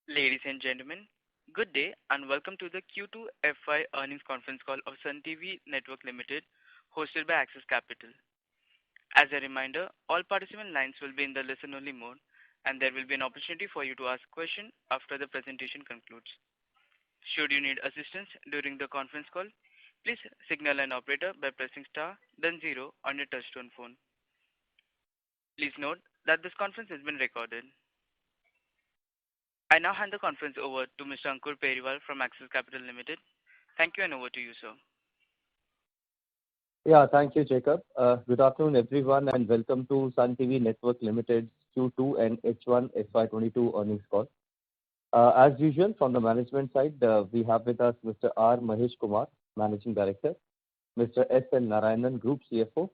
Ladies and gentlemen, good day and welcome to the Q2 FY earnings conference call of Sun TV Network Limited, hosted by Axis Capital. As a reminder, all participant lines will be in the listen-only mode, and there will be an opportunity for you to ask questions after the presentation concludes. Should you need assistance during the conference call, please signal an operator by pressing star, then zero on your touchtone phone. Please note that this conference has been recorded. I now hand the conference over to Mr. Ankur Periwal from Axis Capital Limited. Thank you and over to you, sir. Yeah, thank you, Jacob. Good afternoon, everyone, and welcome to Sun TV Network Limited's Q2 and H1 FY22 earnings call. As usual, from the management side, we have with us Mr. R. Mahesh Kumar, Managing Director, Mr. S. N. Narayanan, Group CFO,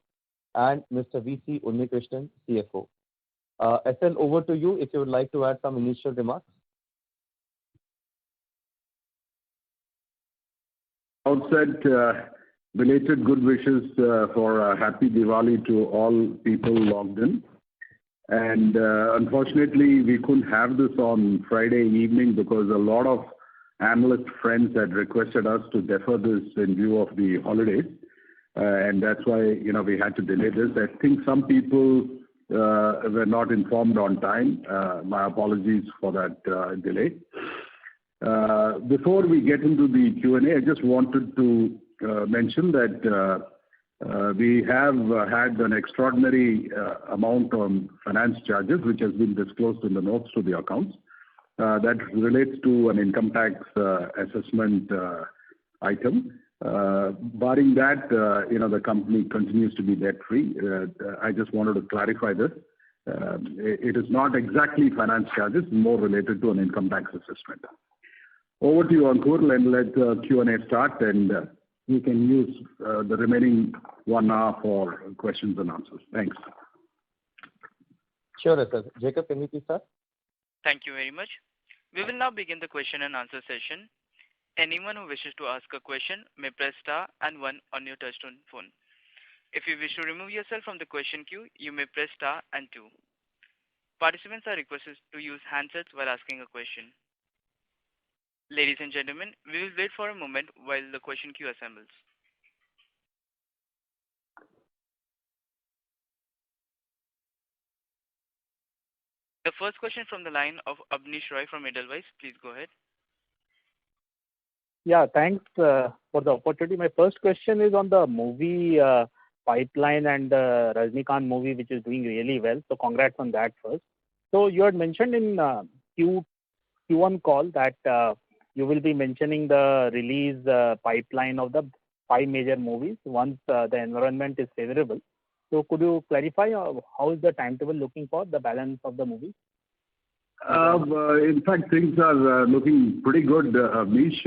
and Mr. V.C. Unnikrishnan, CFO. SN, over to you if you would like to add some initial remarks. Outset, belated good wishes for a happy Diwali to all people logged in. And unfortunately, we couldn't have this on Friday evening because a lot of analyst friends had requested us to defer this in view of the holidays. And that's why, we had to delay this. I think some people were not informed on time. My apologies for that delay. Before we get into the Q&A, I just wanted to mention that we have had an extraordinary amount on finance charges, which has been disclosed in the notes to the accounts. That relates to an income tax assessment item. Barring that, the company continues to be debt-free. I just wanted to clarify this. It is not exactly finance charges, more related to an income tax assessment. Over to you, Ankur, and let Q&A start, and we can use the remaining 1 hour for questions and answers. Thanks. Sure, sir. Jacob, can you please start? Thank you very much. We will now begin the question and answer session. Anyone who wishes to ask a question may press star and 1 on your touchtone phone. If you wish to remove yourself from the question queue, you may press star and 2. Participants are requested to use handsets while asking a question. Ladies and gentlemen, we will wait for a moment while the question queue assembles. The first question from the line of Abneesh Roy from Edelweiss. Please go ahead. Yeah, thanks for the opportunity. My first question is on the movie pipeline and the Rajinikanth movie, which is doing really well. So congrats on that first. So you had mentioned in Q1 call that you will be mentioning the release pipeline of the 5 major movies once the environment is favorable. So could you clarify how is the timetable looking for the balance of the movies? In fact, things are looking pretty good, Abneesh.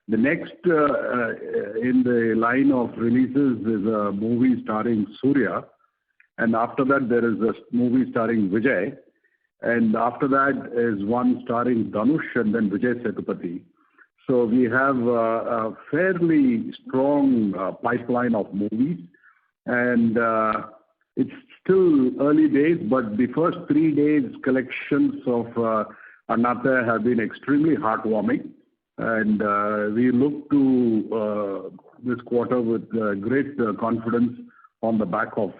The next in the line of releases is a movie starring Surya, and after that there is a movie starring Vijay, and after that is one starring Dhanush and then Vijay Sethupathi. So we have a fairly strong pipeline of movies, and it's still early days, but the first 3 days collections of Annatha have been extremely heartwarming, and we look to this quarter with great confidence on the back of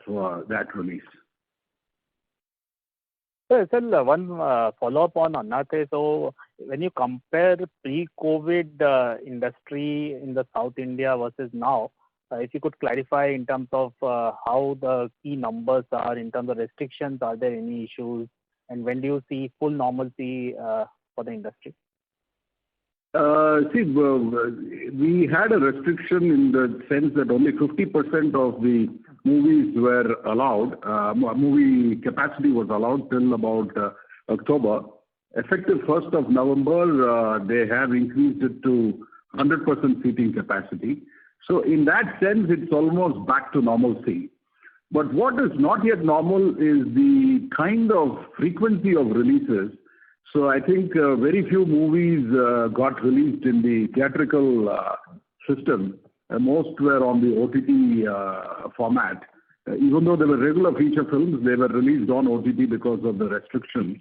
that release. Sir, one follow-up on Annatha. So when you compare pre-COVID industry in the South India versus now, if you could clarify in terms of how the key numbers are, in terms of restrictions, are there any issues, and when do you see full normalcy for the industry? We had a restriction in the sense that only 50% of the movies were allowed, movie capacity was allowed till about October. Effective 1st of November, they have increased it to 100% seating capacity. So in that sense, it's almost back to normalcy. But what is not yet normal is the kind of frequency of releases. So I think very few movies got released in the theatrical system. Most were on the OTT format. Even though they were regular feature films, they were released on OTT because of the restrictions.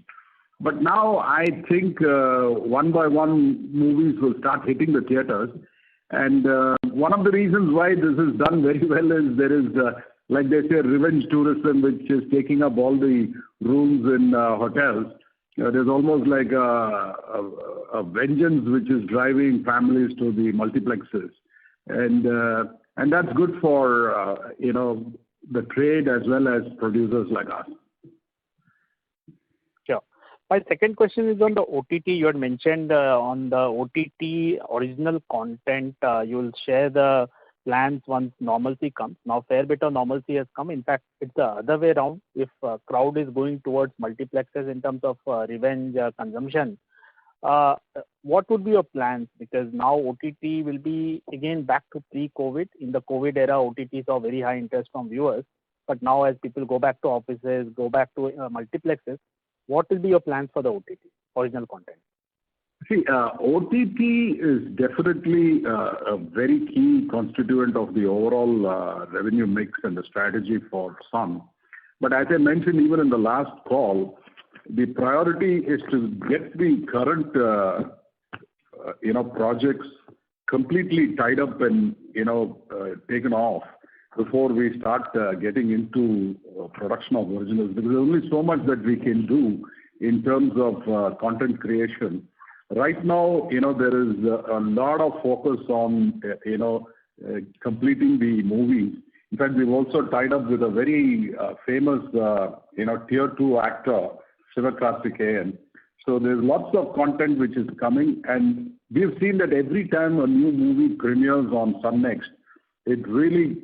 But now I think one by one movies will start hitting the theaters. And one of the reasons why this is done very well is there is, like they say, revenge tourism, which is taking up all the rooms in hotels. There's almost like a vengeance which is driving families to the multiplexes. And that's good for, the trade as well as producers like us. Sure. My second question is on the OTT. You had mentioned on the OTT original content, you will share the plans once normalcy comes. Now, fair bit of normalcy has come. In fact, it's the other way around. If crowd is going towards multiplexes in terms of revenge consumption, what would be your plans? Because now OTT will be again back to pre-COVID. In the COVID era, OTT saw very high interest from viewers. But now as people go back to offices, go back to multiplexes, what will be your plans for the OTT, original content? See, OTT is definitely a very key constituent of the overall revenue mix and the strategy for Sun. But as I mentioned even in the last call, the priority is to get the current, projects completely tied up and, taken off before we start getting into production of originals. Because there's only so much that we can do in terms of content creation. Right now, there is a lot of focus on, completing the movies. In fact, we've also tied up with a very famous, tier 2 actor, Sivakarthikeyan. So there's lots of content which is coming, and we've seen that every time a new movie premieres on Sun Next, it really,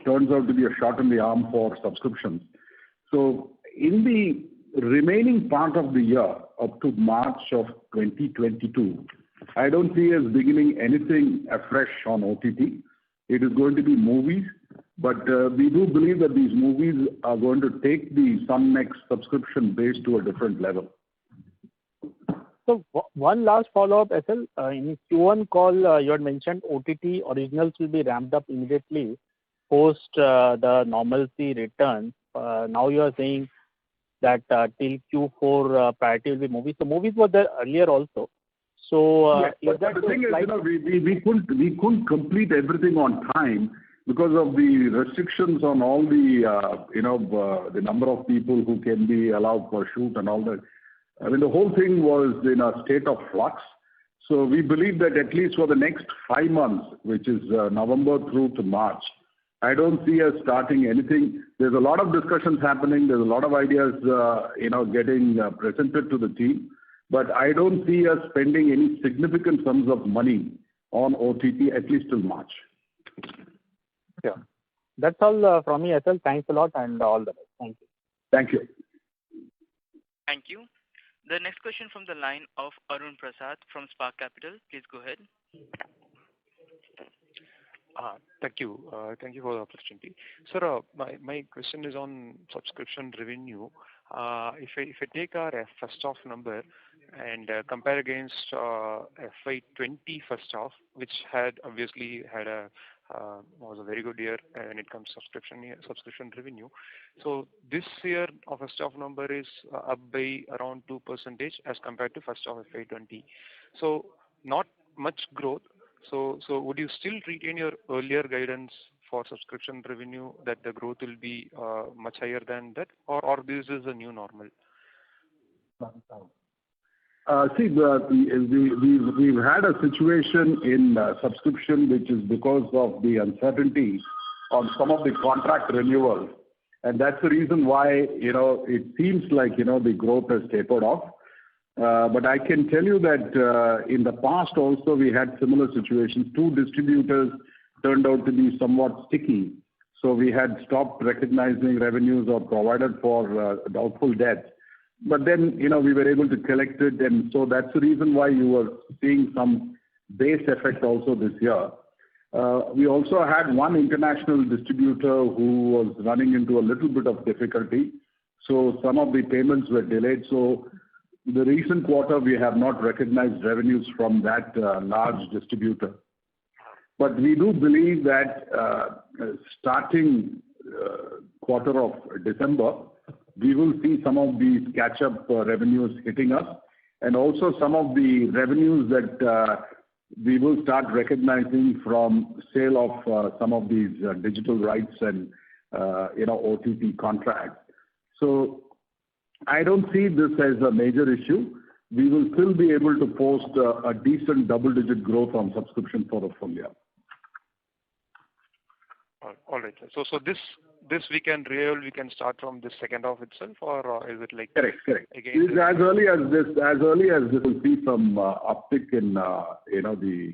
turns out to be a shot in the arm for subscriptions. So in the remaining part of the year, up to March of 2022, I don't see us beginning anything afresh on OTT. It is going to be movies, but we do believe that these movies are going to take the Sun Next subscription base to a different level. So one last follow-up, SL. In Q1 call, you had mentioned OTT originals will be ramped up immediately post the normalcy return. Now you are saying that till Q4 priority will be movies. So movies were there earlier also. So but the thing is, we couldn't complete everything on time because of the restrictions on all the the number of people who can be allowed for shoot and all that. I mean, the whole thing was in a state of flux. So we believe that at least for the next 5 months, which is November through to March, I don't see us starting anything. There's a lot of discussions happening. There's a lot of ideas, getting presented to the team. But I don't see us spending any significant sums of money on OTT, at least till March. Yeah. That's all from me, SL. Thanks a lot and all the best. Thank you. Thank you. Thank you. The next question from the line of Arun Prasad from Spark Capital. Please go ahead. Thank you. Thank you for the opportunity. Sir, my question is on subscription revenue. If I take our first half number and compare against FY20 first half, which obviously was a very good year when it comes to subscription revenue. So this year our first half number is up by around 2% as compared to first half FY20. So not much growth. So would you still retain your earlier guidance for subscription revenue that the growth will be much higher than that, or this is a new normal? See, we've had a situation in subscription which is because of the uncertainty on some of the contract renewals, and that's the reason why it seems like the growth has tapered off. But I can tell you that in the past also we had similar situations. 2 distributors turned out to be somewhat sticky, so we had stopped recognizing revenues or provided for doubtful debts. But then we were able to collect it, and so that's the reason why you were seeing some base effect also this year. We also had one international distributor who was running into a little bit of difficulty, so some of the payments were delayed. So the recent quarter, we have not recognized revenues from that large distributor. But we do believe that starting quarter of December, we will see some of these catch-up revenues hitting us, and also some of the revenues that we will start recognizing from sale of some of these digital rights and OTT contracts. So I don't see this as a major issue. We will still be able to post a decent double-digit growth on subscription for the full year. All right. So this we can start from the second half itself, or is it like correct? Again, as early as this will see some uptick in the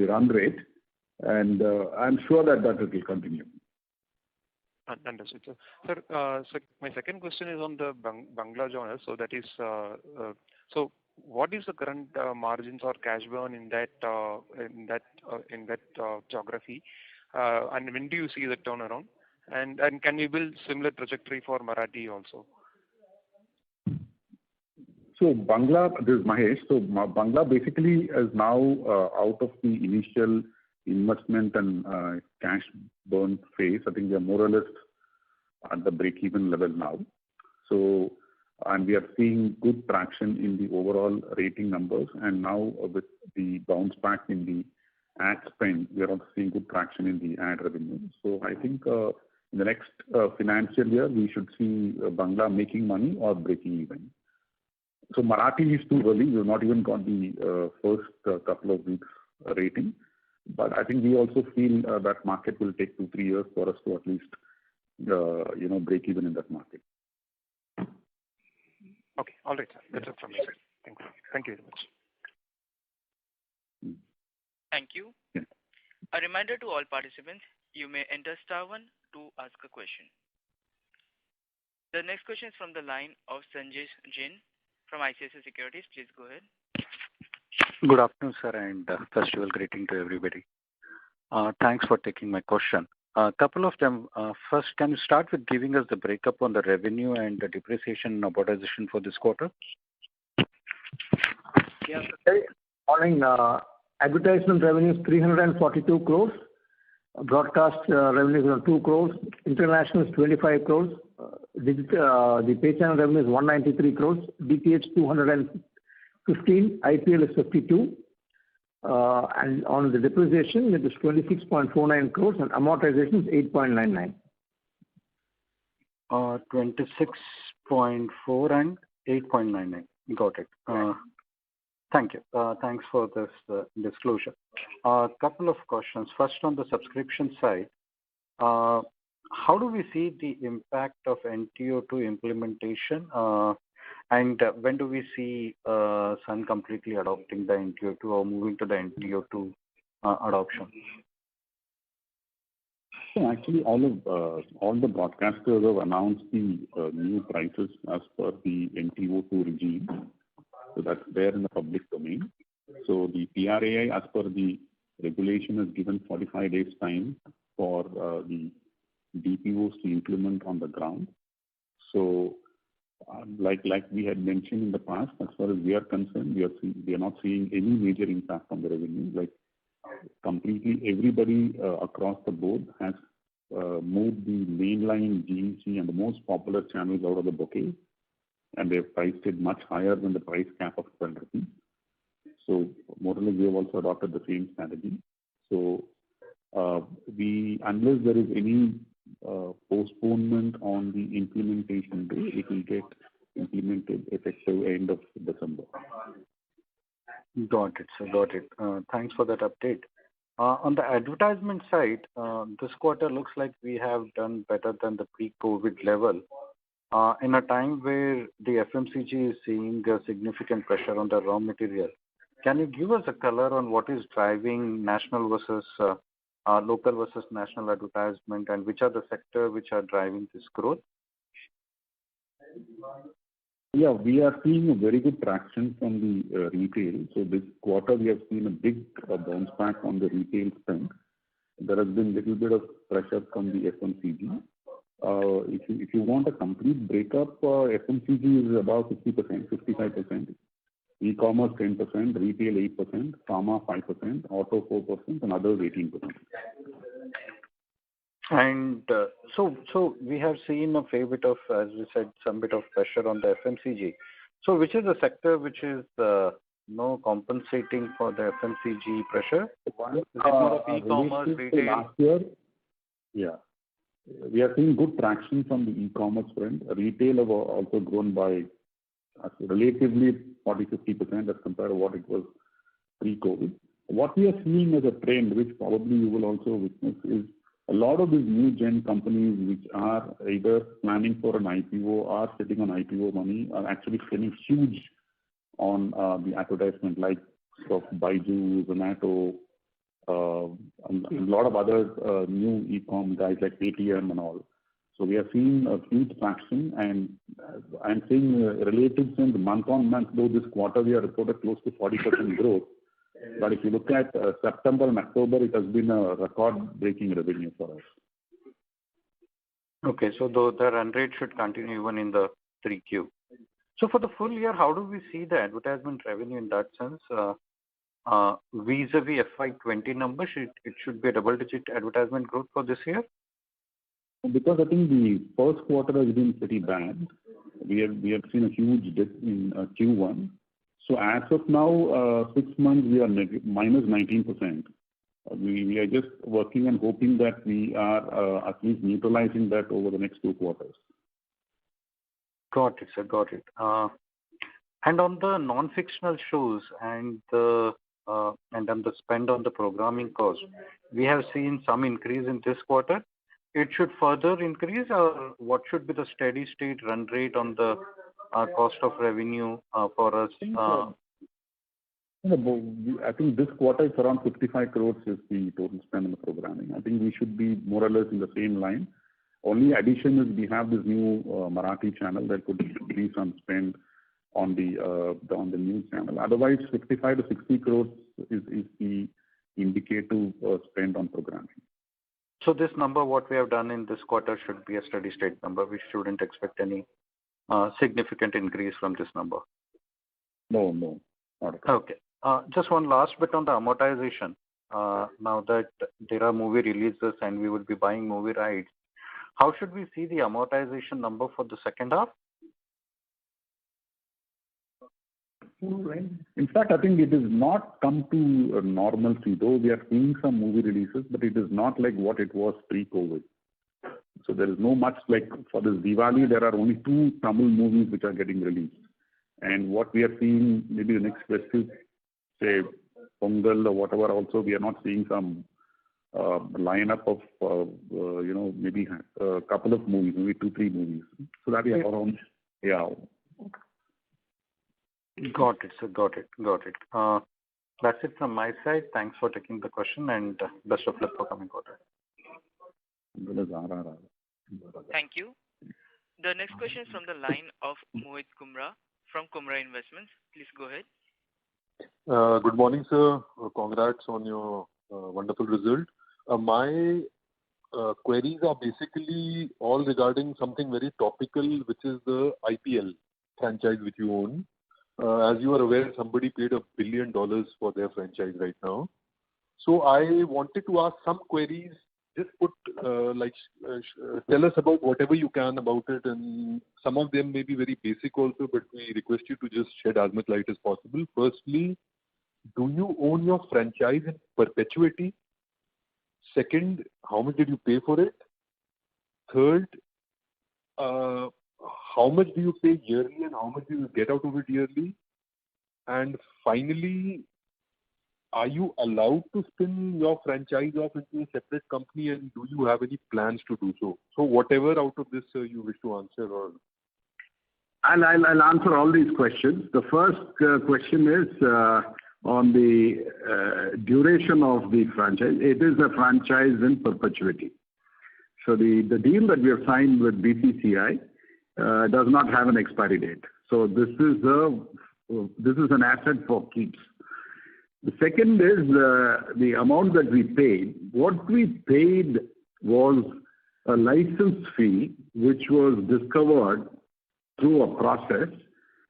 run rate, and I'm sure that it will continue. Understood, sir. So my second question is on the Bangla genre. So that is, so what is the current margins or cash burn in that geography, and when do you see the turnaround? And can we build similar trajectory for Marathi also? So Bangla, this is Mahesh. So Bangla basically is now out of the initial investment and cash burn phase. I think we are more or less at the break-even level now. So, and we are seeing good traction in the overall rating numbers, and now with the bounce back in the ad spend, we are also seeing good traction in the ad revenue. So I think in the next financial year, we should see Bangla making money or breaking even. So Marathi is too early. We've not even got the first couple of weeks rating. But I think we also feel that market will take 2-3 years for us to at least, break even in that market. Okay. All right, sir. That's it from me, sir. Thank you. Thank you very much. Thank you. Yeah. A reminder to all participants, you may enter *1 to ask a question. The next question is from the line of Sanjay Jain from ICICI Securities. Please go ahead. Good afternoon, sir, and festival greeting to everybody. Thanks for taking my question. A couple of them. First, can you start with giving us the breakup on the revenue and the depreciation and amortization for this quarter? Yes. Okay. Morning. Advertisement revenue is 342 crores. Broadcast revenues are 2 crores. International is 25 crores. The pay channel revenue is 193 crores. DTH 215. IPL is 52. And on the depreciation, it is 26.49 crores, and amortization is 8.99. 26.4 and 8.99. Got it. Thank you. Thanks for this disclosure. A couple of questions. First, on the subscription side, how do we see the impact of NTO2 implementation? And when do we see Sun completely adopting the NTO2 or moving to the NTO2 adoption? So actually, all the broadcasters have announced the new prices as per the NTO2 regime. So that's there in the public domain. So the TRAI, as per the regulation, has given 45 days time for the DPOs to implement on the ground. So like we had mentioned in the past, as far as we are concerned, we are not seeing any major impact on the revenue. Like completely everybody across the board has moved the mainline GEC and the most popular channels out of the bouquet, and they've priced it much higher than the price cap of 12 rupees. So more or less, we have also adopted the same strategy. So unless there is any postponement on the implementation day, it will get implemented effective end of December. Got it, sir. Got it. Thanks for that update. On the advertisement side, this quarter looks like we have done better than the pre-COVID level. In a time where the FMCG is seeing a significant pressure on the raw material, can you give us a color on what is driving national versus local versus national advertisement, and which are the sectors which are driving this growth? Yeah, we are seeing a very good traction from the retail. So this quarter, we have seen a big bounce back on the retail spend. There has been a little bit of pressure from the FMCG. If you want a complete breakup, FMCG is about 50%, 55%. E-commerce 10%, retail 8%, pharma 5%, auto 4%, and others 18%. And so we have seen a fair bit of, as we said, some bit of pressure on the FMCG. So which is the sector which is compensating for the FMCG pressure? One, Is it more of e-commerce, relative to retail? last year, yeah, we are seeing good traction from the e-commerce front. Retail have also grown by relatively 40-50% as compared to what it was pre-COVID. What we are seeing as a trend, which probably you will also witness, is a lot of these new gen companies which are either planning for an IPO or sitting on IPO money are actually spending huge on the advertisement, like of Baidu, Zomato, and a lot of other new e-com guys like Paytm and all. So we are seeing a huge traction, and I'm seeing relative sense month on month, though this quarter we have reported close to 40% growth. But if you look at September and October, it has been a record-breaking revenue for us. Okay, so the run rate should continue even in the 3Q. So for the full year, how do we see the advertisement revenue in that sense? Vis-a-vis FY20 numbers, it should be a double-digit advertisement growth for this year? Because I think the first quarter has been pretty bad. We have seen a huge dip in Q1. So as of now, 6 months we are minus 19%. We are just working and hoping that we are at least neutralizing that over the next 2 quarters. Got it, sir. Got it. And on the non-fictional shows and then the spend on the programming cost, we have seen some increase in this quarter. It should further increase, or what should be the steady state run rate on the cost of revenue for us? I think this quarter is around 55 crores is the total spend on the programming. I think we should be more or less in the same line. Only addition is we have this new Marathi channel that could be some spend on the news channel. Otherwise, 55 to 60 crores is the indicative spend on programming. So this number, what we have done in this quarter, should be a steady state number. We shouldn't expect any significant increase from this number. No, not at all. Okay. Just one last bit on the amortization. Now that there are movie releases and we will be buying movie rights, how should we see the amortization number for the second half? In fact, I think it has not come to normalcy, though we are seeing some movie releases, but it is not like what it was pre-COVID. So there is no much like for this Diwali, there are only 2 Tamil movies which are getting released. And what we are seeing, maybe the next festive, say, Pongal or whatever, also we are not seeing some lineup of, maybe a couple of movies, maybe 2-3 movies. So that is around, yeah. Got it, sir. Got it. That's it from my side. Thanks for taking the question and best of luck for coming quarter. Thank you. The next question is from the line of Mohit Kumra from Kumra Investments. Please go ahead. Good morning, sir. Congrats on your wonderful result. My queries are basically all regarding something very topical, which is the IPL franchise which you own. As you are aware, somebody paid $1 billion for their franchise right now. So I wanted to ask some queries. Just tell us about whatever you can about it, and some of them may be very basic also, but we request you to just shed as much light as possible. Firstly, do you own your franchise in perpetuity? Second, how much did you pay for it? Third, how much do you pay yearly and how much do you get out of it yearly? And finally, are you allowed to spin your franchise off into a separate company, and do you have any plans to do so? So whatever out of this you wish to answer, or I'll answer all these questions. The first question is on the duration of the franchise. It is a franchise in perpetuity. So the deal that we have signed with BCCI does not have an expiry date. So this is an asset for keeps. The second is the amount that we paid. What we paid was a license fee, which was discovered through a process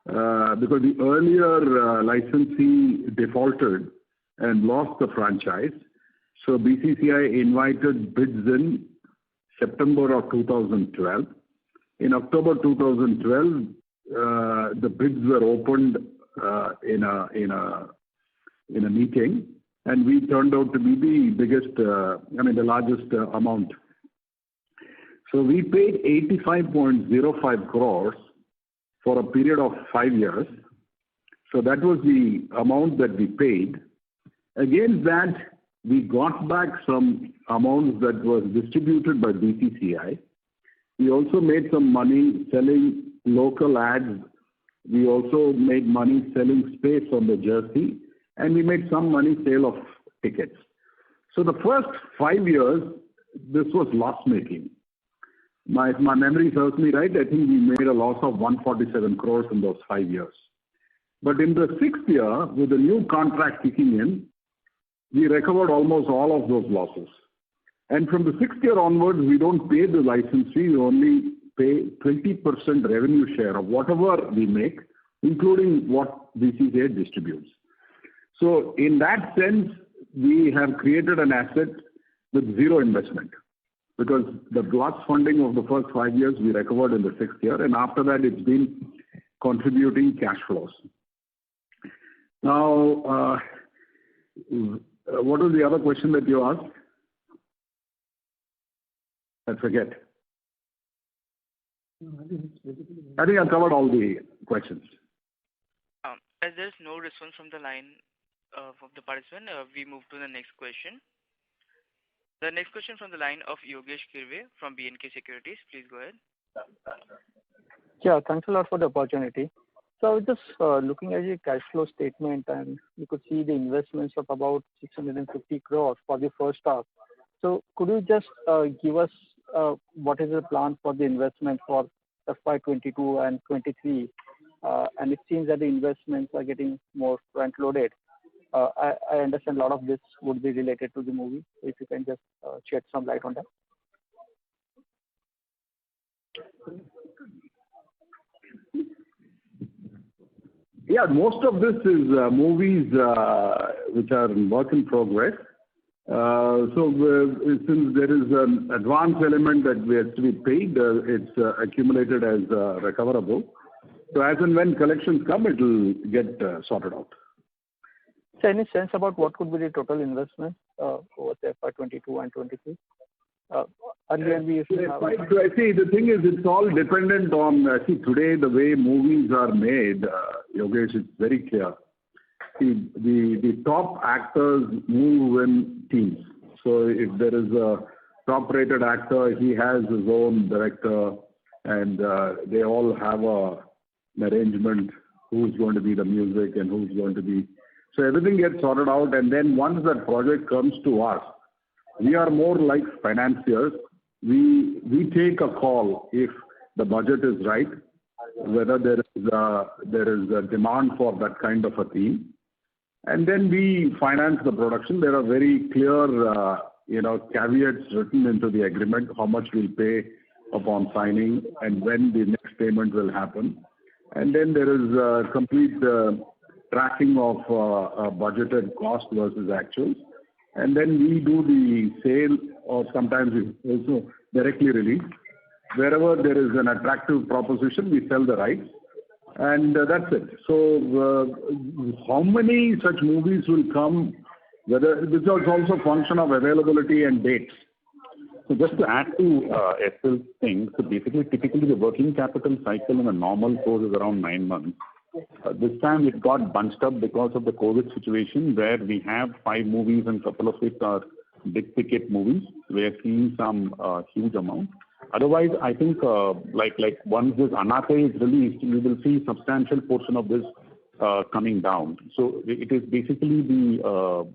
because the earlier licensee defaulted and lost the franchise. So BCCI invited bids in September of 2012. In October 2012, the bids were opened in a meeting, and we turned out to be the biggest, the largest amount. So we paid 85.05 crores for a period of 5 years. So that was the amount that we paid. Against that, we got back some amounts that was distributed by BCCI. We also made some money selling local ads. We also made money selling space on the jersey, and we made some money sale of tickets. So the first 5 years, this was loss-making. If my memory serves me right, I think we made a loss of 147 crores in those 5 years. But in the 6th year, with the new contract kicking in, we recovered almost all of those losses. And from the 6th year onwards, we don't pay the license fee, we only pay 20% revenue share of whatever we make, including what BCCI distributes. So in that sense, we have created an asset with zero investment, because the loss funding of the first 5 years we recovered in the 6th year, and after that it's been contributing cash flows. Now, what was the other question that you asked? I forget. I think I covered all the questions. As there is no response from the line of the participant, we move to the next question. The next question from the line of Yogesh Kirve from B&K Securities. Please go ahead. Yeah, thanks a lot for the opportunity. So I was just looking at your cash flow statement, and you could see the investments of about 650 crores for the first half. So could you just give us what is the plan for the investment for FY22 and 23? And it seems that the investments are getting more front-loaded. I understand a lot of this would be related to the movie. So if you can just shed some light on that. Yeah, most of this is movies which are work in progress. Since there is an advance element that we have to be paid, it's accumulated as recoverable. So as and when collections come, it will get sorted out. So any sense about what could be the total investment over the FY22 and 23? Earlier we used to have... See, the thing is, it's all dependent on, today the way movies are made, Yogesh, it's very clear. See, the top actors move in teams. So if there is a top-rated actor, he has his own director, and they all have an arrangement who's going to be the music and who's going to be... So everything gets sorted out, and then once that project comes to us, we are more like financiers. We take a call if the budget is right, whether there is a demand for that kind of a theme, and then we finance the production. There are very clear, caveats written into the agreement, how much we'll pay upon signing and when the next payment will happen. And then there is complete tracking of budgeted cost versus actuals. And then we do the sale, or sometimes we also directly release. Wherever there is an attractive proposition, we sell the rights, and that's it. So how many such movies will come, whether this is also a function of availability and dates. So just to add to Esal's thing, so basically typically the working capital cycle in a normal course is around 9 months. This time it got bunched up because of the COVID situation, where we have 5 movies and a couple of it are big ticket movies. We are seeing some huge amount. Otherwise, I think like once this Anathe is released, you will see substantial portion of this coming down. So it is basically the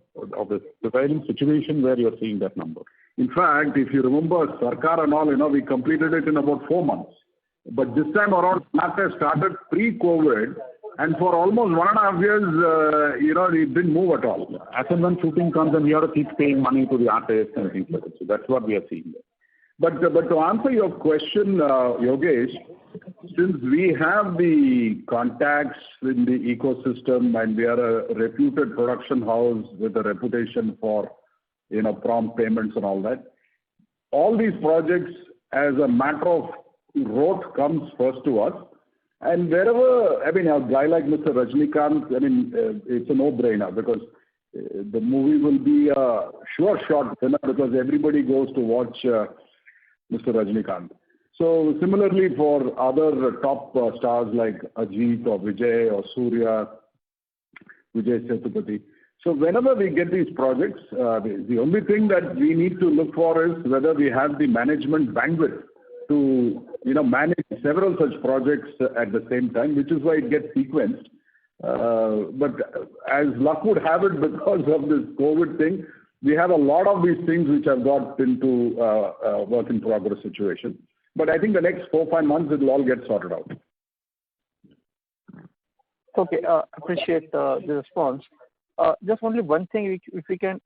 prevailing situation where you are seeing that number. In fact, if you remember Sarkar and all, we completed it in about 4 months. But this time around, Anathe started pre-COVID, and for almost 1.5 years, it didn't move at all. As and when shooting comes, and we have to keep paying money to the artists and things like that. So that's what we are seeing there. But to answer your question, Yogesh, since we have the contacts in the ecosystem and we are a reputed production house with a reputation for prompt payments and all that, all these projects as a matter of rote comes first to us. And wherever, I mean, a guy like Mr. Rajnikant, I mean, it's a no-brainer because the movie will be a sure shot winner because everybody goes to watch Mr. Rajnikant. So similarly for other top stars like Ajit or Vijay or Surya, Vijay Sethupathi. So whenever we get these projects, the only thing that we need to look for is whether we have the management bandwidth to manage several such projects at the same time, which is why it gets sequenced. But as luck would have it, because of this COVID thing, we have a lot of these things which have got into work in progress situation. But I think the next 4-5 months it will all get sorted out. Okay, appreciate the response. Just only one thing, if we can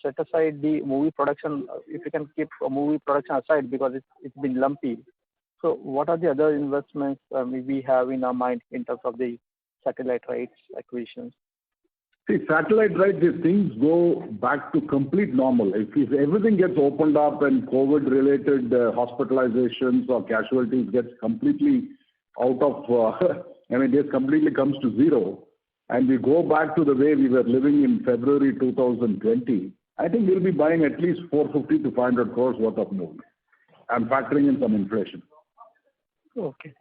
set aside the movie production, if we can keep movie production aside because it's been lumpy. So what are the other investments we have in our mind in terms of the satellite rights acquisitions? See, satellite rights, if things go back to complete normal, if everything gets opened up and COVID-related hospitalizations or casualties gets completely out of, this completely comes to zero, and we go back to the way we were living in February 2020, I think we'll be buying at least 450 to 500 crores worth of movies. I'm factoring in some inflation. Okay.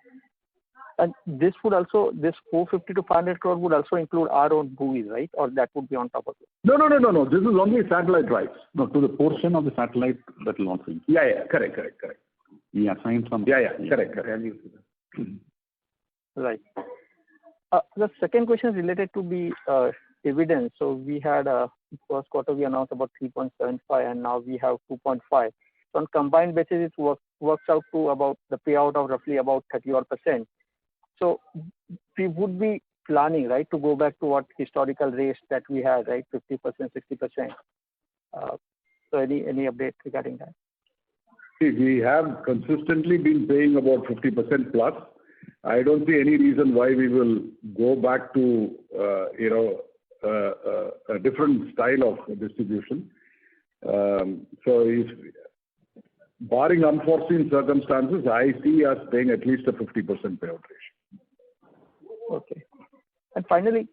And this 450 to 500 crore would also include our own movies, right? Or that would be on top of it? No. This is only satellite rights. No, to the portion of the satellite that launching. Yeah. Correct. We assigned some. Yeah. Correct. Right. The second question is related to the dividends. So we had first quarter we announced about 3.75 and now we have 2.5. So on combined basis, it works out to about the payout of roughly about 30%. So we would be planning, right, to go back to what historical rates that we had, right, 50%, 60%. So any update regarding that? See, we have consistently been paying about 50% plus. I don't see any reason why we will go back to a different style of distribution. So if barring unforeseen circumstances, I see us paying at least a 50% payout ratio. Okay. And finally,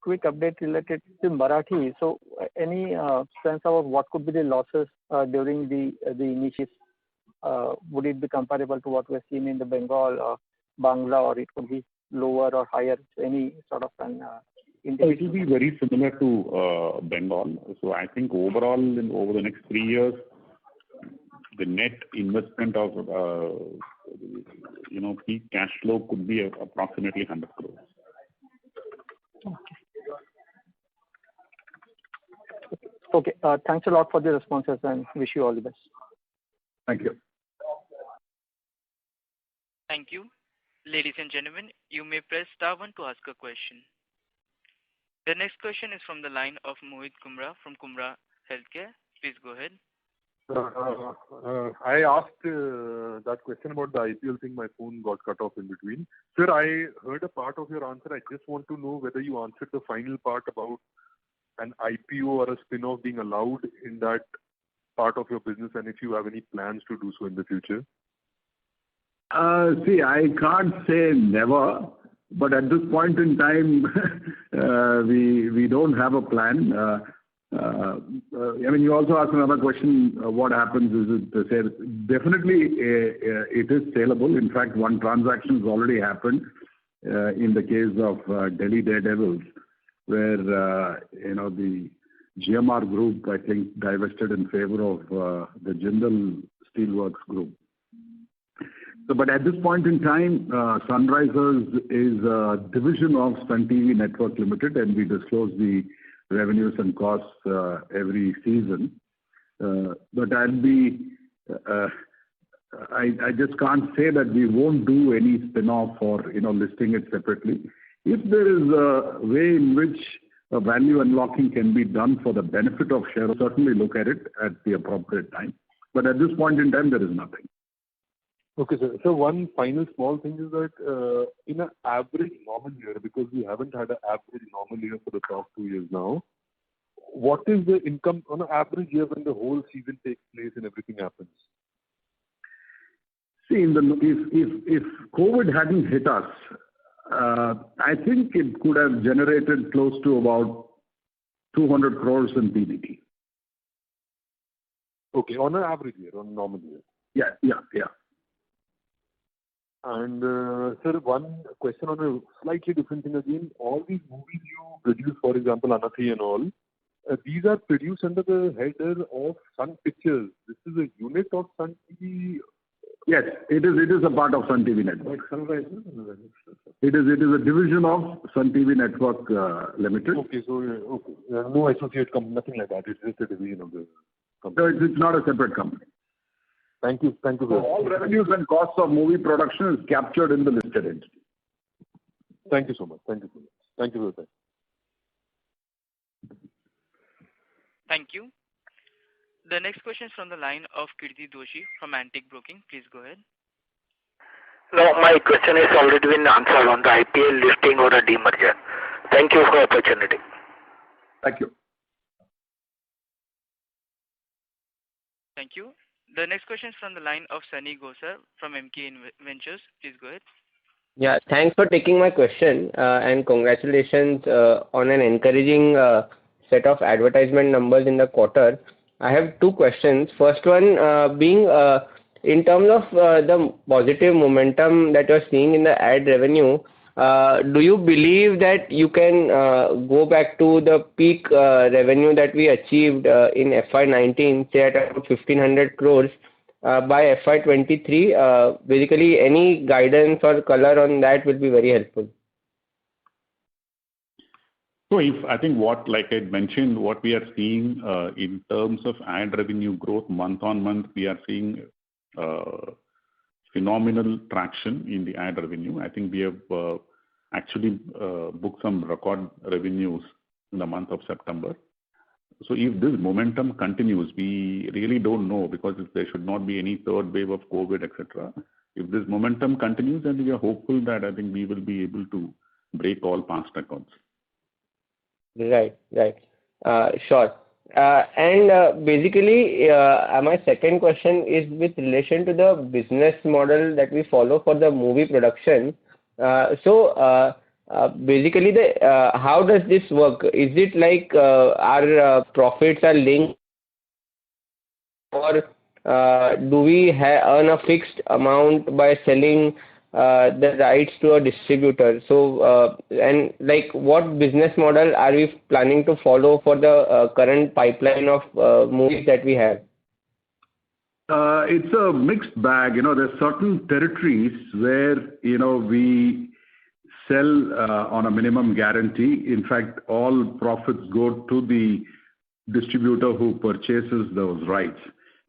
quick update related to Marathi. So any sense of what could be the losses during the initial? Would it be comparable to what we're seeing in the Bengal or Bangla, or it could be lower or higher? Any sort of an it will be very similar to Bengal. So I think overall, over the next 3 years, the net investment of peak cash flow could be approximately 100 crores. Okay. Thanks a lot for the responses and wish you all the best. Thank you. Thank you. Ladies and gentlemen, you may press star 1 to ask a question. The next question is from the line of Mohit Kumra from Kumra Healthcare. Please go ahead. I asked that question about the IPL thing. My phone got cut off in between. Sir, I heard a part of your answer. I just want to know whether you answered the final part about an IPO or a spin-off being allowed in that part of your business, and if you have any plans to do so in the future. See, I can't say never, but at this point in time, we don't have a plan. You also asked another question, what happens is it sale? Definitely, it is saleable. In fact, one transaction has already happened in the case of Delhi Daredevils, where, the GMR Group, I think, divested in favor of the Jindal Steelworks Group. So, but at this point in time, Sunrisers is a division of Sun TV Network Limited, and we disclose the revenues and costs every season. But I just can't say that we won't do any spin-off or listing it separately. If there is a way in which a value unlocking can be done for the benefit of shareholders, certainly look at it at the appropriate time. But at this point in time, there is nothing. Okay, sir. So one final small thing is that in an average normal year, because we haven't had an average normal year for the past 2 years now, what is the income on an average year when the whole season takes place and everything happens? See, if COVID hadn't hit us, I think it could have generated close to about 200 crores in PBT. Okay, on an average year, on a normal year. Yeah. And sir, one question on a slightly different thing again. All these movies you produce, for example, Anathi and all, these are produced under the header of Sun Pictures. This is a unit of Sun TV. Yes, it is a part of Sun TV Network. It is a division of Sun TV Network Limited. Okay, so no associate company, nothing like that. It's just a division of the So company. it's not a separate company. Thank you. So all revenues and costs of movie production is captured in the listed entity. Thank you so much. Thank you for your time. Thank you. The next question is from the line of Kirti Doshi from Antique Broking. Please go ahead. No, my question has already been answered on the IPL listing or a demerger. Thank you for the opportunity. Thank you. Thank you. The next question is from the line of Sunny Gosar from MK Ventures. Please go ahead. Yeah, thanks for taking my question and congratulations on an encouraging set of advertisement numbers in the quarter. I have two questions. First one being in terms of the positive momentum that you're seeing in the ad revenue, do you believe that you can go back to the peak revenue that we achieved in FY19, say at about 1,500 crores by FY23? Basically, any guidance or color on that will be very helpful. So I think like I mentioned, what we are seeing in terms of ad revenue growth month on month, we are seeing phenomenal traction in the ad revenue. I think we have actually booked some record revenues in the month of September. So if this momentum continues, we really don't know because there should not be any third wave of COVID, etc. If this momentum continues, then we are hopeful that I think we will be able to break all past records. Right. Sure. And basically, my second question is with relation to the business model that we follow for the movie production. So basically, how does this work? Is it like our profits are linked, or do we earn a fixed amount by selling the rights to a distributor? So, and like what business model are we planning to follow for the current pipeline of movies that we have? It's a mixed bag. There's certain territories where, we sell on a minimum guarantee. In fact, all profits go to the distributor who purchases those rights.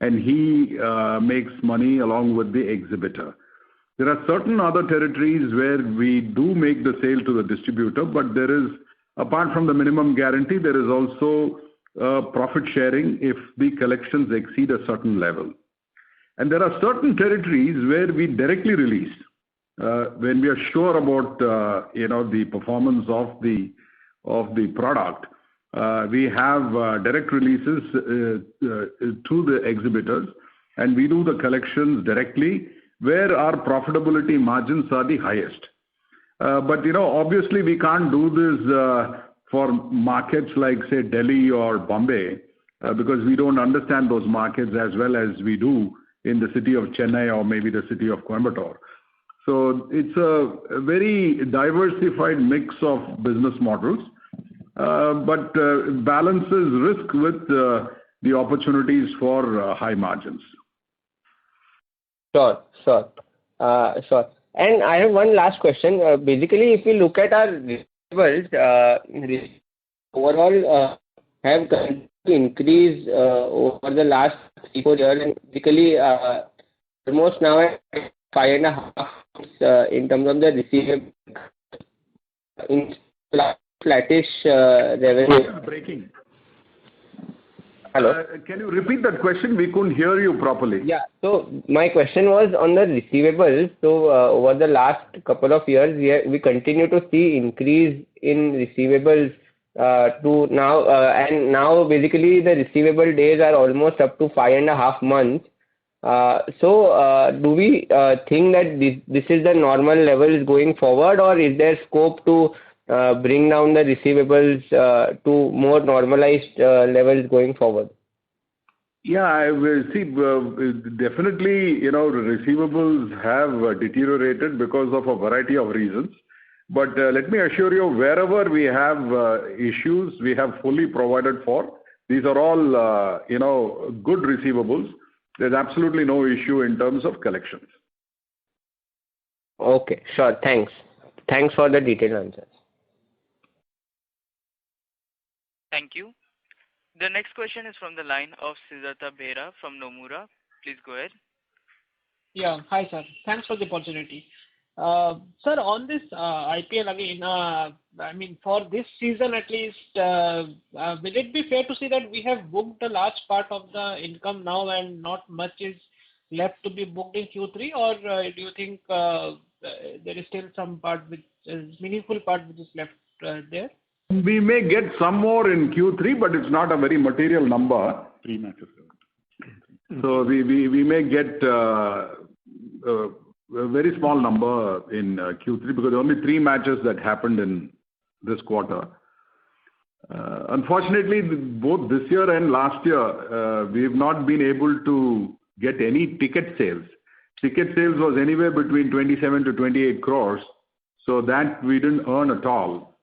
And he makes money along with the exhibitor. There are certain other territories where we do make the sale to the distributor, but there is, apart from the minimum guarantee, there is also profit sharing if the collections exceed a certain level. And there are certain territories where we directly release. When we are sure about, the performance of the product, we have direct releases to the exhibitors, and we do the collections directly where our profitability margins are the highest. But, obviously we can't do this for markets like, say, Delhi or Bombay, because we don't understand those markets as well as we do in the city of Chennai or maybe the city of Coimbatore. So it's a very diversified mix of business models, but balances risk with the opportunities for high margins. Sure. And I have one last question. Basically, if we look at our receivables, overall have continued to increase over the last 3-4 years, and basically almost now at 5.5 in terms of the receivable in flattish revenue. Breaking. Hello. Can you repeat that question? We couldn't hear you properly. Yeah. So my question was on the receivables. So over the last couple of years, we continue to see increase in receivables to now, and now basically the receivable days are almost up to 5.5 months. Do we think that this is the normal levels going forward, or is there scope to bring down the receivables to more normalized levels going forward? Yeah, I will see. Definitely, receivables have deteriorated because of a variety of reasons. But let me assure you, wherever we have issues, we have fully provided for. These are all, good receivables. There's absolutely no issue in terms of collections. Okay, sure. Thanks. Thanks for the detailed answers. Thank you. The next question is from the line of Siddhartha Bera from Nomura. Please go ahead. Yeah. Hi, sir. Thanks for the opportunity. Sir, on this IPL again, for this season at least, will it be fair to say that we have booked a large part of the income now and not much is left to be booked in Q3? Or do you think there is still some part which is meaningful part which is left there? We may get some more in Q3, but it's not a very material number. 3 matches. So we may get a very small number in Q3 because only 3 matches that happened in this quarter. Unfortunately, both this year and last year, we have not been able to get any ticket sales. Ticket sales was anywhere between 27 to 28 crores, so that we didn't earn at all.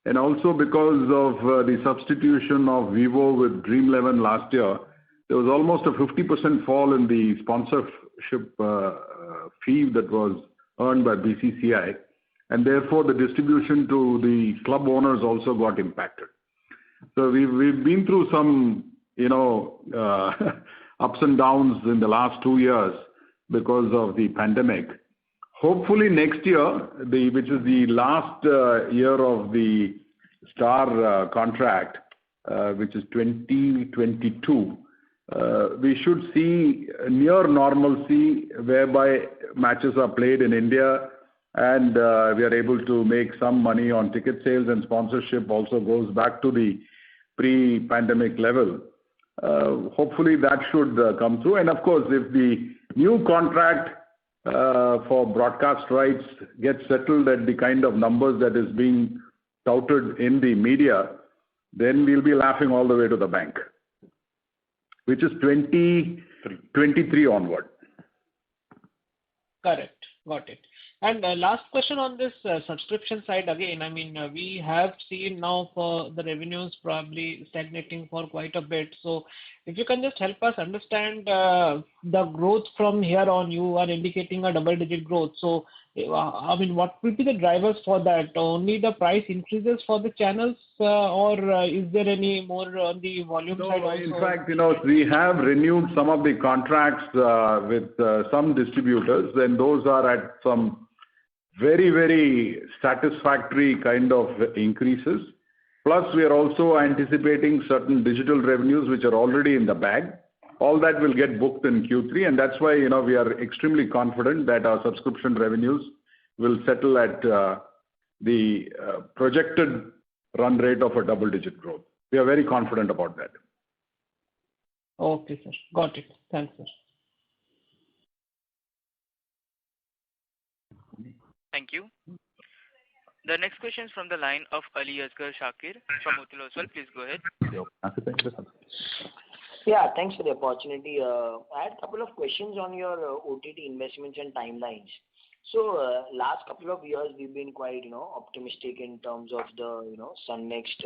And also because of the substitution of Vivo with Dream11 last year, there was almost a 50% fall in the sponsorship fee that was earned by BCCI, and therefore the distribution to the club owners also got impacted. So we've been through some, ups and downs in the last 2 years because of the pandemic. Hopefully next year, which is the last year of the Star contract, which is 2022, we should see near normalcy whereby matches are played in India and we are able to make some money on ticket sales, and sponsorship also goes back to the pre-pandemic level. Hopefully that should come through. And of course, if the new contract for broadcast rights gets settled at the kind of numbers that is being touted in the media, then we'll be laughing all the way to the bank, which is 2023 onward. Correct. Got it. And last question on this subscription side again. We have seen now for the revenues probably stagnating for quite a bit. So if you can just help us understand the growth from here on, you are indicating a double-digit growth. So, what will be the drivers for that? Only the price increases for the channels, or is there any more on the volume side also? In fact, we have renewed some of the contracts with some distributors, and those are at some very, very satisfactory kind of increases. Plus, we are also anticipating certain digital revenues which are already in the bag. All that will get booked in Q3, and that's why, we are extremely confident that our subscription revenues will settle at the projected run rate of a double-digit growth. We are very confident about that. Okay, sir. Got it. Thanks, sir. Thank you. The next question is from the line of Ali Asgar Shakir from Motilal Oswal. Please go ahead. Yeah, thanks for the opportunity. I had a couple of questions on your OTT investments and timelines. So, last couple of years we've been quite, optimistic in terms of the, Sun Next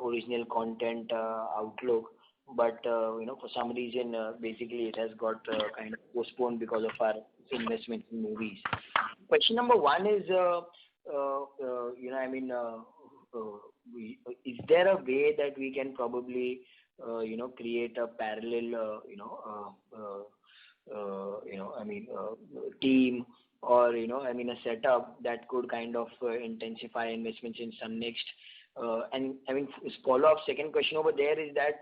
original content outlook. But, for some reason, basically it has got kind of postponed because of our investment in movies. Question number one is, is there a way that we can probably, create a parallel, team or, a setup that could kind of intensify investments in Sun Next? Follow-up second question over there is that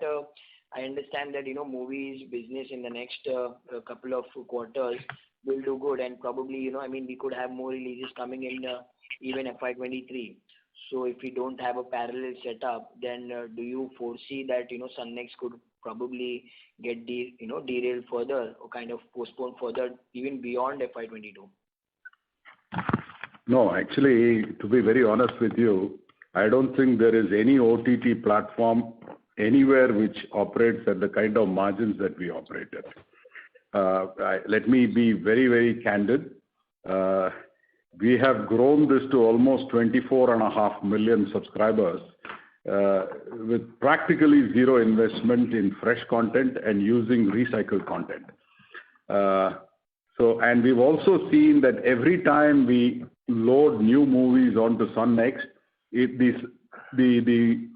I understand that, movies business in the next couple of quarters will do good, and probably, we could have more releases coming in even FY23. So if we don't have a parallel setup, then do you foresee that Sun Next could probably get derailed further or kind of postponed further even beyond FY22? No, actually, to be very honest with you, I don't think there is any OTT platform anywhere which operates at the kind of margins that we operate at. Let me be very, very candid. We have grown this to almost 24.5 million subscribers with practically zero investment in fresh content and using recycled content. And we've also seen that every time we load new movies onto Sun Next, the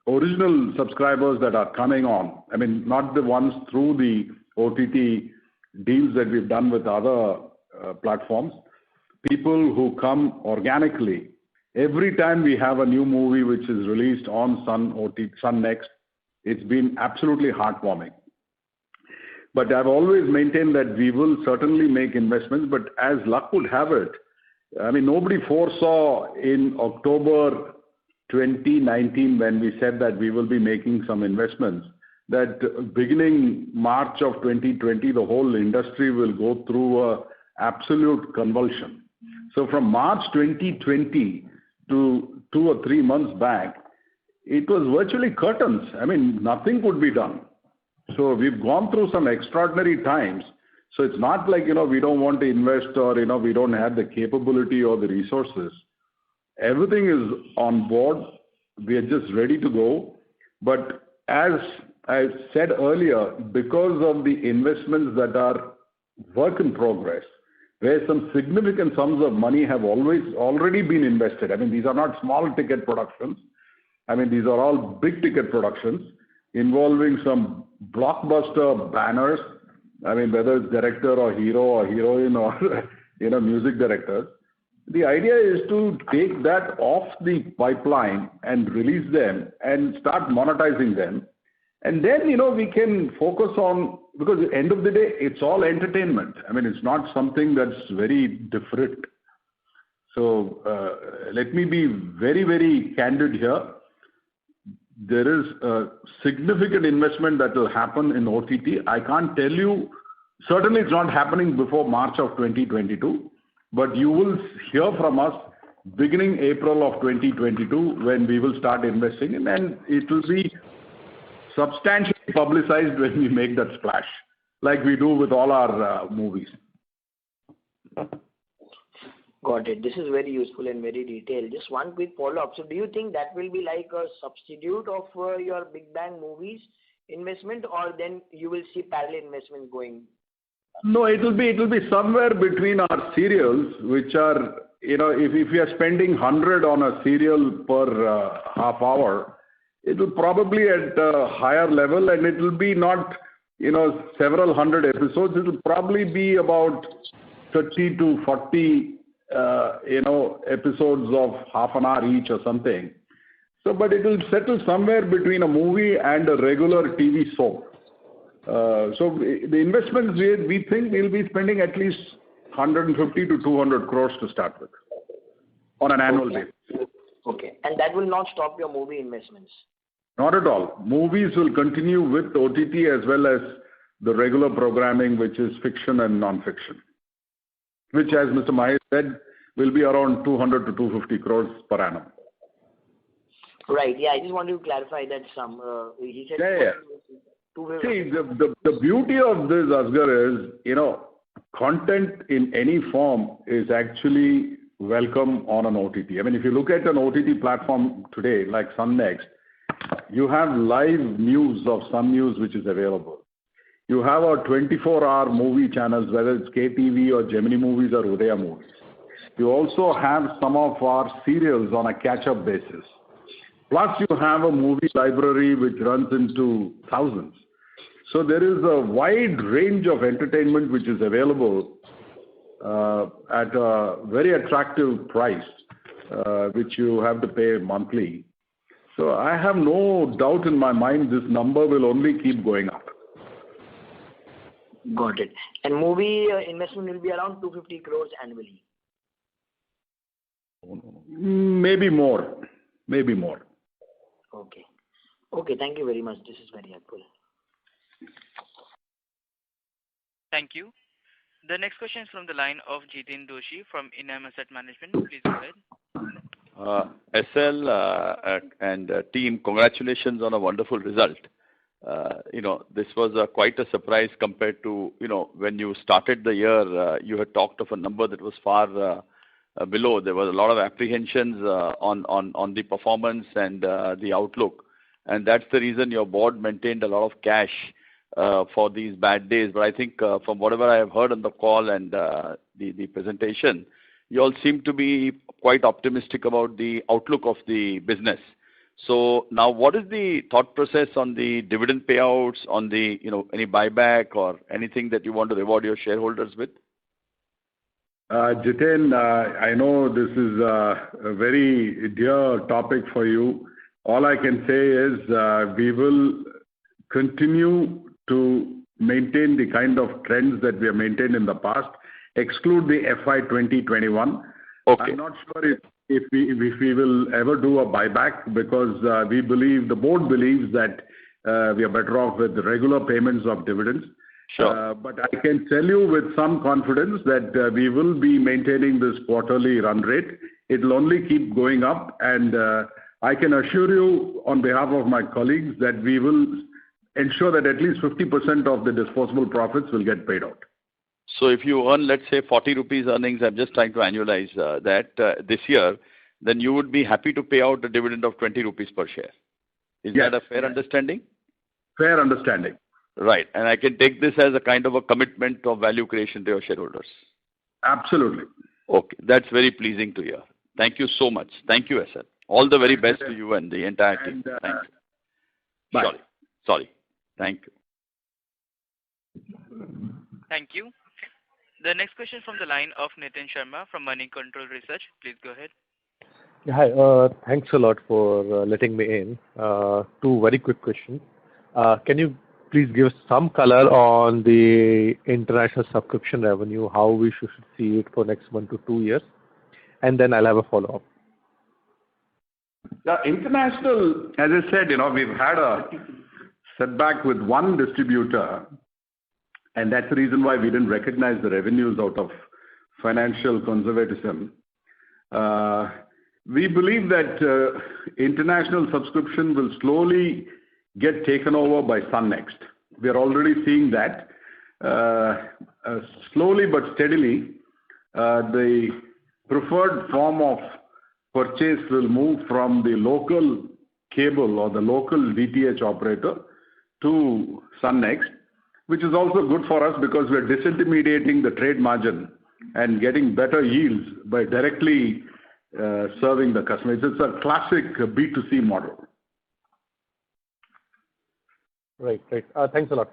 original subscribers that are coming on, I mean, not the ones through the OTT deals that we've done with other platforms, people who come organically, every time we have a new movie which is released on Sun Next, it's been absolutely heartwarming. But I've always maintained that we will certainly make investments, but as luck would have it, I mean, nobody foresaw in October 2019 when we said that we will be making some investments, that beginning March of 2020, the whole industry will go through a absolute convulsion. So from March 2020 to 2 or 3 months back, it was virtually curtains. I mean, nothing could be done. So we've gone through some extraordinary times. So it's not like, we don't want to invest or, we don't have the capability or the resources. Everything is on board. We are just ready to go. But as I said earlier, because of the investments that are work in progress, where some significant sums of money have already been invested. I mean, these are not small ticket productions. I mean, these are all big ticket productions involving some blockbuster banners. I mean, whether it's director or hero or heroine or, music directors. The idea is to take that off the pipeline and release them and start monetizing them. And then, we can focus on, because at the end of the day, it's all entertainment. I mean, it's not something that's very different. So let me be very, very candid here. There is a significant investment that will happen in OTT. I can't tell you, certainly it's not happening before March of 2022, but you will hear from us beginning April of 2022 when we will start investing in, and it will be substantially publicized when we make that splash, like we do with all our movies. Got it. This is very useful and very detailed. Just one quick follow-up. So do you think that will be like a substitute of your Big Bang movies investment, or then you will see parallel investment going? No, it will be somewhere between our serials, which are, if we are spending 100 on a serial per half hour, it will probably at a higher level, and it will be not, several hundred episodes. It will probably be about 30 to 40, episodes of half an hour each or something. So, but it will settle somewhere between a movie and a regular TV soap. So the investments we think we'll be spending at least 150 to 200 crores to start with on an annual basis. Okay. And that will not stop your movie investments? Not at all. Movies will continue with OTT as well as the regular programming, which is fiction and non-fiction, which, as Mr. Mahesh said, will be around 200 to 250 crores per annum. Right. Yeah, I just wanted to clarify that sum. He said Yeah. See, the beauty of this, Asghar, is, content in any form is actually welcome on an OTT. I mean, if you look at an OTT platform today, like Sun Next, you have live news of Sun News, which is available. You have our 24-hour movie channels, whether it's KTV or Gemini Movies or Udaya Movies. You also have some of our serials on a catch-up basis. Plus, you have a movie library which runs into thousands. So there is a wide range of entertainment which is available at a very attractive price, which you have to pay monthly. So I have no doubt in my mind this number will only keep going up. Got it. And movie investment will be around 250 crores annually? Maybe more. Maybe more. Okay. Okay, thank you very much. This is very helpful. Thank you. The next question is from the line of Jitin Doshi from Inam Asset Management. Please go ahead. SL and team, congratulations on a wonderful result. This was quite a surprise compared to, when you started the year, you had talked of a number that was far below. There was a lot of apprehensions on the performance and the outlook. And that's the reason your board maintained a lot of cash for these bad days. But I think from whatever I have heard on the call and the presentation, you all seem to be quite optimistic about the outlook of the business. So now what is the thought process on the dividend payouts, on the, any buyback or anything that you want to reward your shareholders with? Jitin, I know this is a very dear topic for you. All I can say is we will continue to maintain the kind of trends that we have maintained in the past, exclude the FY 2021. Okay. I'm not sure if we will ever do a buyback because the board believes that we are better off with regular payments of dividends. Sure. But I can tell you with some confidence that we will be maintaining this quarterly run rate. It will only keep going up, and I can assure you on behalf of my colleagues that we will ensure that at least 50% of the disposable profits will get paid out. So if you earn, let's say, 40 rupees earnings, I'm just trying to annualize that this year, then you would be happy to pay out a dividend of 20 rupees per share. Is that a fair understanding? Fair understanding. Right. And I can take this as a kind of a commitment of value creation to your shareholders. Absolutely. Okay. That's very pleasing to hear. Thank you so much. Thank you, SL. All the very best to you and the entire team. Thank you. Bye. Sorry. Thank you. Thank you. The next question from the line of Nitin Sharma from Money Control Research. Please go ahead. Hi. Thanks a lot for letting me in. Two very quick questions. Can you please give some color on the international subscription revenue, how we should see it for next 1 to 2 years? And then I'll have a follow-up. The international, as I said, we've had a setback with one distributor, and that's the reason why we didn't recognize the revenues out of financial conservatism. We believe that international subscription will slowly get taken over by Sun Next. We are already seeing that. Slowly but steadily, the preferred form of purchase will move from the local cable or the local DTH operator to Sun Next, which is also good for us because we're disintermediating the trade margin and getting better yields by directly serving the customer. It's a classic B2C model. Right. Thanks a lot.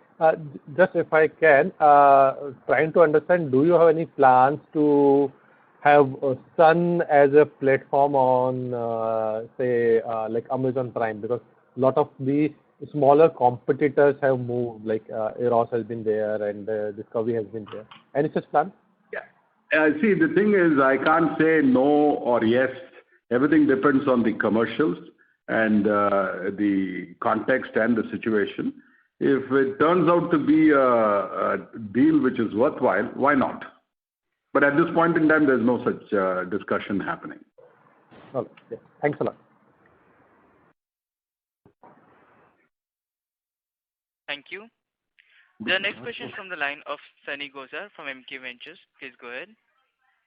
Just if I can, trying to understand, do you have any plans to have Sun as a platform on, say, like Amazon Prime? Because a lot of the smaller competitors have moved, like Eros has been there and Discovery has been there. Any such plan? Yeah. See, the thing is, I can't say no or yes. Everything depends on the commercials and the context and the situation. If it turns out to be a deal which is worthwhile, why not? But at this point in time, there's no such discussion happening. Okay. Yeah. Thanks a lot. Thank you. The next question is from the line of Sunny Gosar from MK Ventures. Please go ahead.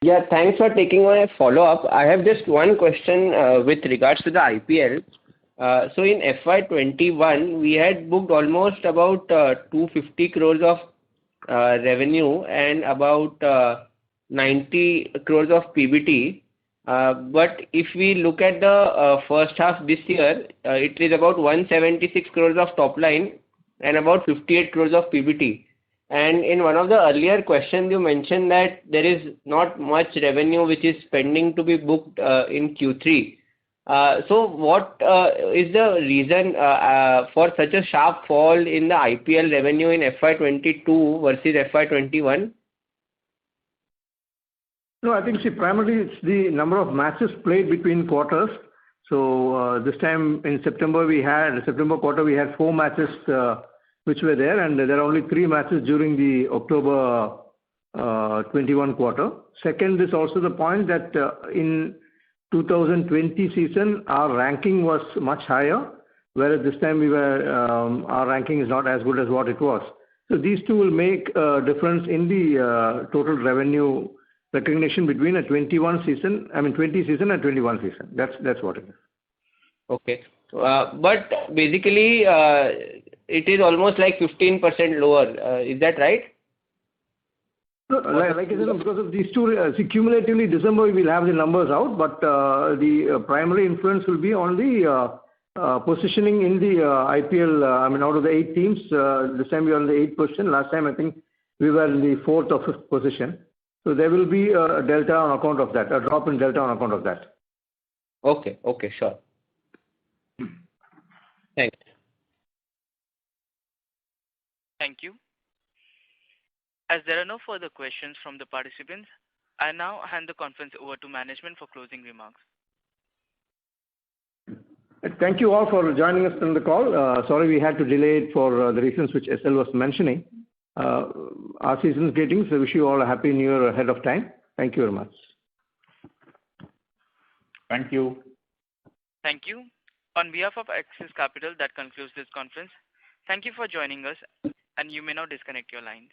Yeah, thanks for taking my follow-up. I have just one question with regards to the IPL. So in FY21, we had booked almost about 250 crores of revenue and about 90 crores of PBT. But if we look at the first half this year, it is about 176 crores of top line and about 58 crores of PBT. And in one of the earlier questions, you mentioned that there is not much revenue which is pending to be booked in Q3. So what is the reason for such a sharp fall in the IPL revenue in FY22 versus FY21? No, I think, see, primarily it's the number of matches played between quarters. So this time in September quarter, we had 4 matches which were there, and there are only 3 matches during the October 21 quarter. Second is also the point that in 2020 season, our ranking was much higher, whereas this time our ranking is not as good as what it was. So these two will make a difference in the total revenue recognition between a 20 season and 21 season. That's what it is. Okay. But basically, it is almost like 15% lower. Is that right? No, like I said, because of these two, cumulatively December we will have the numbers out, but the primary influence will be on the positioning in the IPL. Out of the 8 teams, this time we are in the 8th position. Last time I think we were in the 4th or 5th position. So there will be a delta on account of that, a drop in delta on account of that. Okay, sure. Thanks. Thank you. As there are no further questions from the participants, I now hand the conference over to management for closing remarks. Thank you all for joining us on the call. Sorry we had to delay it for the reasons which SL was mentioning. Our season's greetings. I wish you all a happy new year ahead of time. Thank you very much. Thank you. Thank you. On behalf of Axis Capital, that concludes this conference. Thank you for joining us, and you may now disconnect your lines.